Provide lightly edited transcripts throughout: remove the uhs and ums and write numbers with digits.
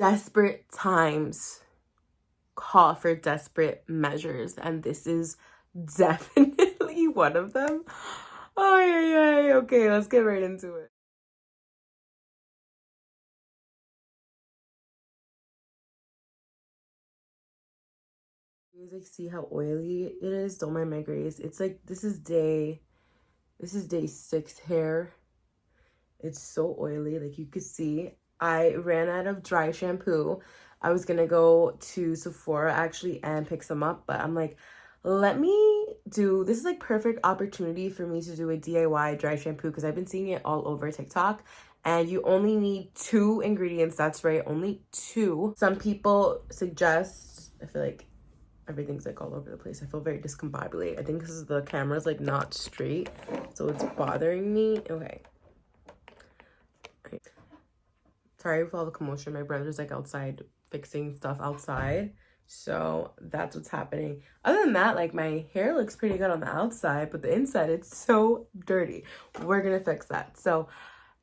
Desperate times call for desperate measures, and this is definitely one of them. Oh, yeah. Okay, let's get right into it. You guys like see how oily it is? Don't mind my grays. It's like this is day 6 hair. It's so oily, like you could see. I ran out of dry shampoo. I was gonna go to Sephora actually and pick some up, but I'm like, let me do, this is like perfect opportunity for me to do a DIY dry shampoo because I've been seeing it all over TikTok. And you only need 2 ingredients. That's right, only 2. Some people suggest, I feel like everything's like all over the place. I feel very discombobulated. I think because the camera's like not straight, so it's bothering me. Okay. Sorry for all the commotion. My brother's like outside fixing stuff outside. So that's what's happening. Other than that, like my hair looks pretty good on the outside, but the inside, it's so dirty. We're gonna fix that. So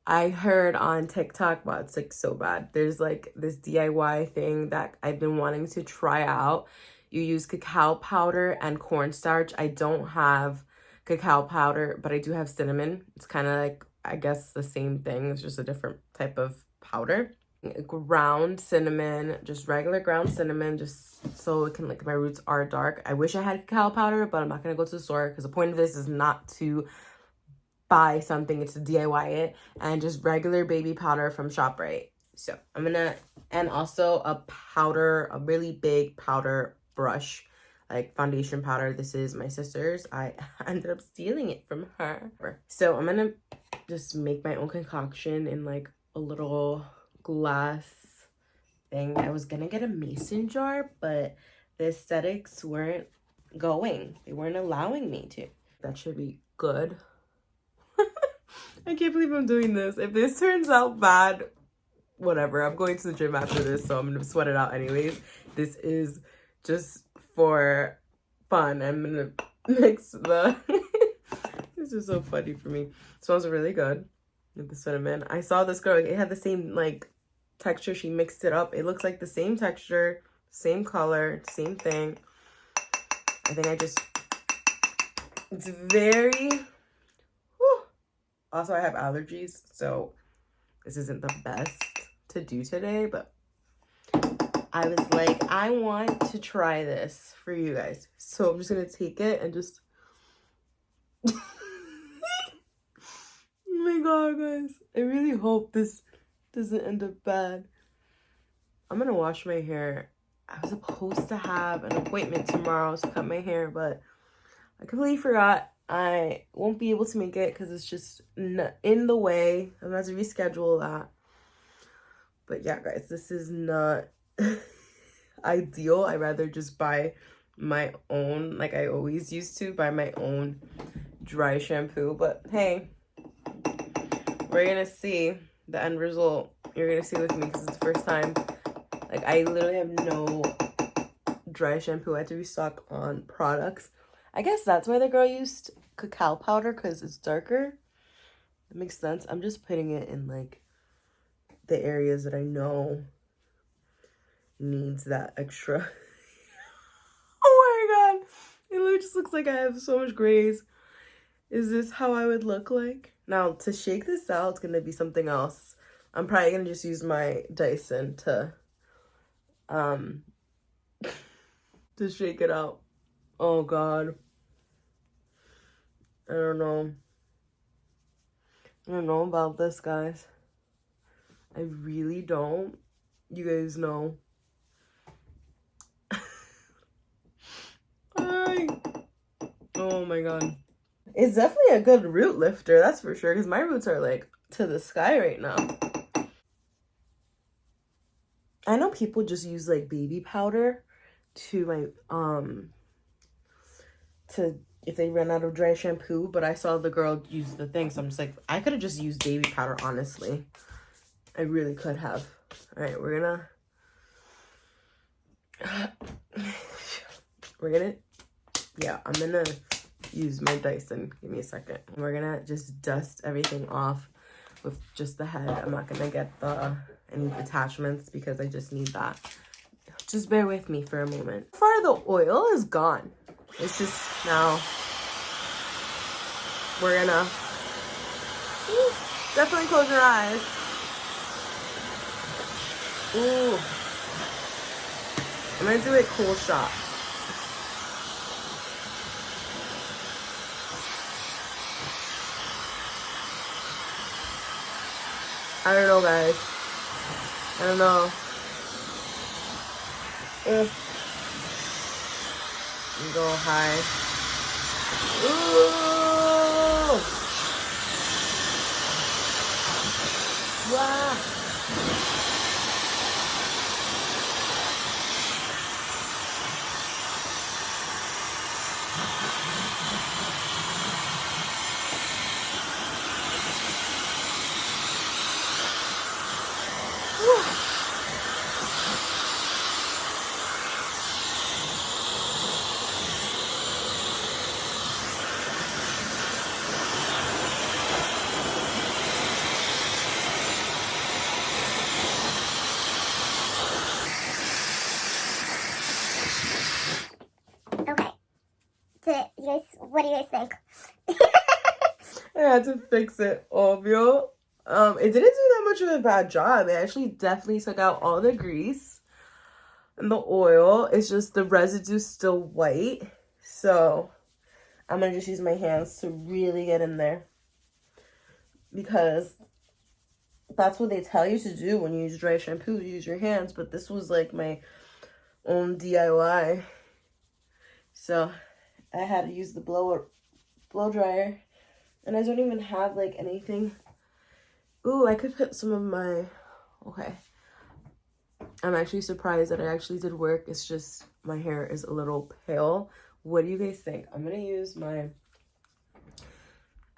I heard on TikTok, wow, it's like so bad. There's like this DIY thing that I've been wanting to try out. You use cacao powder and cornstarch. I don't have cacao powder, but I do have cinnamon. It's kind of like, I guess, the same thing. It's just a different type of powder. Ground cinnamon, just regular ground cinnamon, just so it can, like, my roots are dark. I wish I had cacao powder, but I'm not gonna go to the store because the point of this is not to buy something, it's to DIY it. And just regular baby powder from ShopRite. So I'm gonna, and also a powder, a really big powder brush, like foundation powder. This is my sister's. I ended up stealing it from her. So I'm gonna just make my own concoction in like a little glass thing. I was gonna get a mason jar, but the aesthetics weren't going. They weren't allowing me to. That should be good. I can't believe I'm doing this. If this turns out bad, whatever. I'm going to the gym after this, so I'm gonna sweat it out anyways. This is just for fun. I'm gonna mix the this is so funny for me. It smells really good with the cinnamon. I saw this girl, it had the same like texture. She mixed it up. It looks like the same texture, same color, same thing. I think I just, it's very, whew. Also I have allergies, so this isn't the best to do today, but I was like, I want to try this for you guys. So I'm just gonna take it and just oh my god, guys, I really hope this doesn't end up bad. I'm gonna wash my hair. I was supposed to have an appointment tomorrow to cut my hair, but I completely forgot. I won't be able to make it because it's just in the way. I'm gonna have to reschedule that. But yeah, guys, this is not ideal. I'd rather just buy my own, like I always used to, buy my own dry shampoo. But hey, we're gonna see the end result. You're gonna see with me because it's the first time. Like, I literally have no dry shampoo. I had to restock on products. I guess that's why the girl used cacao powder, because it's darker. That makes sense. I'm just putting it in like the areas that I know needs that extra. Oh my god, it literally just looks like I have so much grays. Is this how I would look like? Now to shake this out, it's gonna be something else. I'm probably gonna just use my Dyson to shake it out. Oh god, I don't know about this, guys. I really don't. You guys know. Oh my god. It's definitely a good root lifter, that's for sure, because my roots are like to the sky right now. I know people just use like baby powder to like to if they run out of dry shampoo, but I saw the girl use the thing, so I'm just like, I could have just used baby powder, honestly. I really could have. All right, we're gonna yeah, I'm gonna use my Dyson. Give me a second. We're gonna just dust everything off with just the head. I'm not gonna get any attachments because I just need that. Just bear with me for a moment. So far the oil is gone. It's just now we're gonna definitely close your eyes. Ooh. I'm gonna do a cool shot. I don't know, guys. I don't know. Go high. Ooh! Wow! Okay. So, you guys, what do you guys think? I had to fix it, obvio. It didn't do that much of a bad job. It actually definitely took out all the grease and the oil. It's just the residue's still white. So I'm gonna just use my hands to really get in there, because that's what they tell you to do when you use dry shampoo. You use your hands, but this was like my own DIY. So I had to use the blow dryer, and I don't even have like anything. Ooh, I could put some of my, okay. I'm actually surprised that it actually did work. It's just my hair is a little pale. What do you guys think? I'm gonna use my,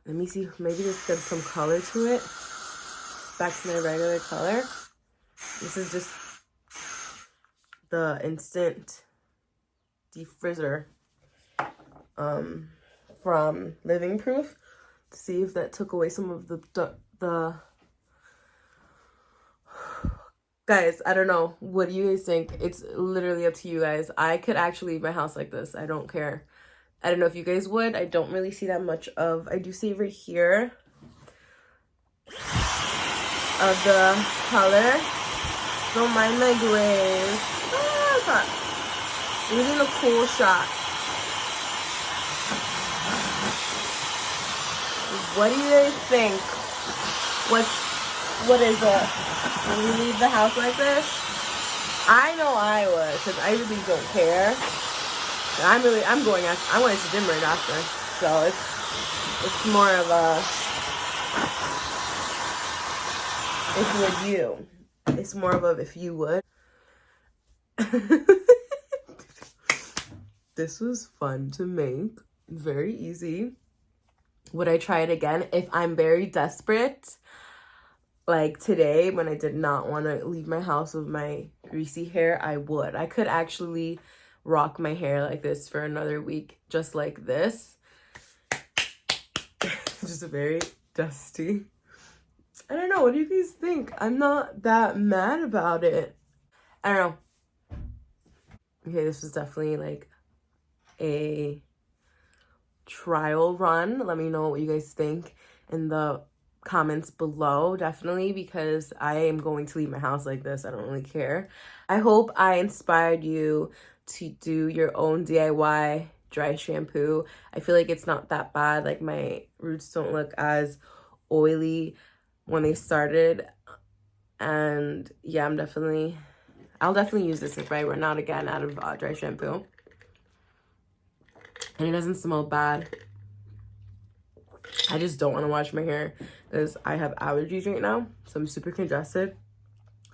let me see, maybe this gives some color to it. Back to my regular color. This is just the instant defrizzer from Living Proof, to see if that took away some of the guys, I don't know. What do you guys think? It's literally up to you guys. I could actually leave my house like this. I don't care. I don't know if you guys would. I don't really see that much of, I do see right here of the color. Don't mind my grays. Ah, using a cool shot. What do you guys think? What is it? When you leave the house like this? I know I would, because I really don't care. And I'm going to the gym right after. So it's more of a, if would you. It's more of a if you would. This was fun to make. Very easy. Would I try it again? If I'm very desperate, like today when I did not want to leave my house with my greasy hair, I would. I could actually rock my hair like this for another week, just like this. Just very dusty. I don't know. What do you guys think? I'm not that mad about it. I don't know. Okay, this was definitely like a trial run. Let me know what you guys think in the comments below, definitely, because I am going to leave my house like this. I don't really care. I hope I inspired you to do your own DIY dry shampoo. I feel like it's not that bad. Like my roots don't look as oily when they started, and yeah, I'll definitely use this if I run out again out of dry shampoo. And it doesn't smell bad. I just don't want to wash my hair because I have allergies right now, so I'm super congested.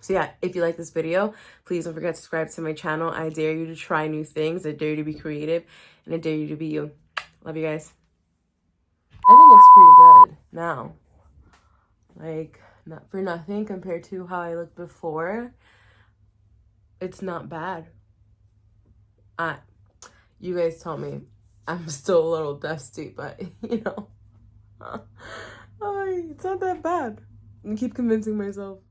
So yeah, if you like this video, please don't forget to subscribe to my channel. I dare you to try new things. I dare you to be creative, and I dare you to be you. Love you guys. I think it's pretty good now. Like, not for nothing compared to how I looked before. It's not bad. You guys tell me. I'm still a little dusty, but you know, it's not that bad. I keep convincing myself.